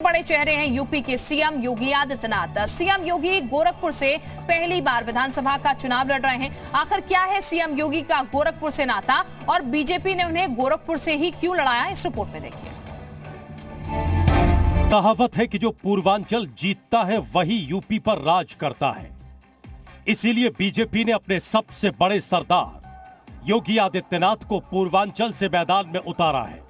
बड़े चेहरे हैं यूपी के सीएम योगी आदित्यनाथ। सीएम योगी गोरखपुर से पहली बार विधानसभा का चुनाव लड़ रहे हैं। आखिर क्या है सीएम योगी का गोरखपुर से नाता और बीजेपी ने उन्हें गोरखपुर से ही क्यों लड़ाया, इस रिपोर्ट में देखिए। कहावत है कि जो पूर्वांचल जीतता है वही यूपी पर राज करता है। इसीलिए बीजेपी ने अपने सबसे बड़े सरदार योगी आदित्यनाथ को पूर्वांचल से मैदान में उतारा है।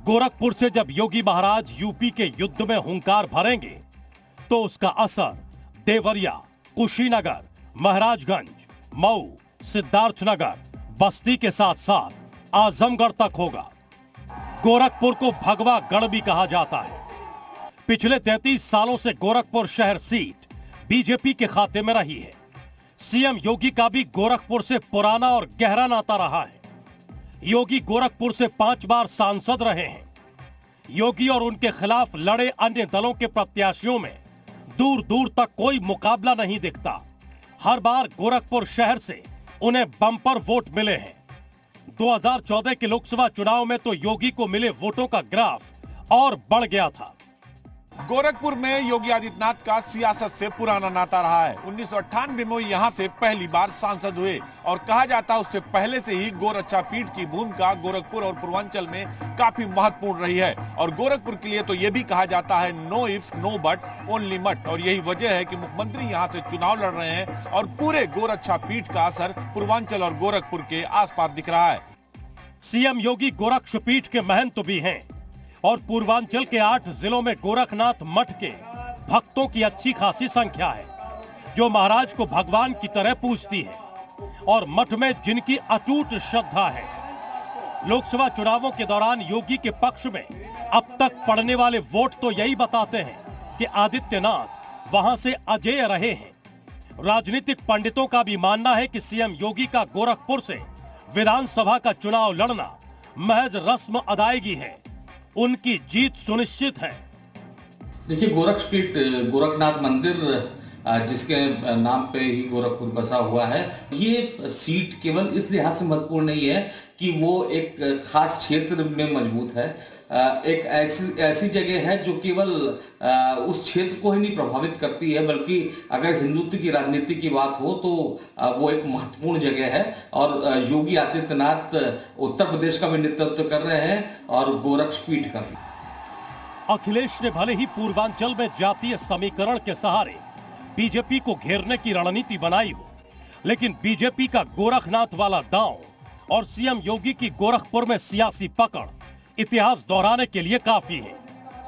गोरखपुर से जब योगी महाराज यूपी के युद्ध में हुंकार भरेंगे तो उसका असर देवरिया, कुशीनगर, महाराजगंज, मऊ, सिद्धार्थनगर, बस्ती के साथ साथ आजमगढ़ तक होगा। गोरखपुर को भगवा गढ़ भी कहा जाता है। पिछले 33 सालों से गोरखपुर शहर सीट बीजेपी के खाते में रही है। सीएम योगी का भी गोरखपुर से पुराना और गहरा नाता रहा है। योगी गोरखपुर से 5 बार सांसद रहे हैं। योगी और उनके खिलाफ लड़े अन्य दलों के प्रत्याशियों में दूर दूर तक कोई मुकाबला नहीं दिखता। हर बार गोरखपुर शहर से उन्हें बम्पर वोट मिले हैं। 2014 के लोकसभा चुनाव में तो योगी को मिले वोटों का ग्राफ और बढ़ गया था। गोरखपुर में योगी आदित्यनाथ का सियासत से पुराना नाता रहा है। 1998 में यहाँ से पहली बार सांसद हुए और कहा जाता उससे पहले से ही गोरक्षा पीठ की भूमिका गोरखपुर और पूर्वांचल में काफी महत्वपूर्ण रही है। और गोरखपुर के लिए तो ये भी कहा जाता है no if no but only मट। और यही वजह है कि मुख्यमंत्री यहाँ से चुनाव लड़ रहे हैं और पूरे गोरक्षा पीठ का असर पूर्वांचल और गोरखपुर के आसपास दिख रहा है। सीएम योगी गोरक्ष पीठ के महंत भी हैं और पूर्वांचल के 8 जिलों में गोरखनाथ मठ के भक्तों की अच्छी खासी संख्या है, जो महाराज को भगवान की तरह पूजती है और मठ में जिनकी अटूट श्रद्धा है। लोकसभा चुनावों के दौरान योगी के पक्ष में अब तक पड़ने वाले वोट तो यही बताते हैं कि आदित्यनाथ वहां से अजेय रहे हैं। राजनीतिक पंडितों का भी मानना है कि सीएम योगी का गोरखपुर से विधानसभा का चुनाव लड़ना महज रस्म अदायगी है। उनकी जीत सुनिश्चित है। देखिए, गोरक्षपीठ गोरखनाथ मंदिर जिसके नाम पे ही गोरखपुर बसा हुआ है, ये सीट केवल इस लिहाज से महत्वपूर्ण नहीं है कि वो एक खास क्षेत्र में मजबूत है। एक ऐसी जगह है जो केवल उस क्षेत्र को ही नहीं प्रभावित करती है, बल्कि अगर हिंदुत्व की राजनीति की बात हो तो वो एक महत्वपूर्ण जगह है। और योगी आदित्यनाथ उत्तर प्रदेश का भी नेतृत्व कर रहे हैं और गोरक्षपीठ का भी। अखिलेश ने भले ही पूर्वांचल में जातीय समीकरण के सहारे बीजेपी को घेरने की रणनीति बनाई हो, लेकिन बीजेपी का गोरखनाथ वाला दांव और सीएम योगी की गोरखपुर में सियासी पकड़ इतिहास दोहराने के लिए काफी है।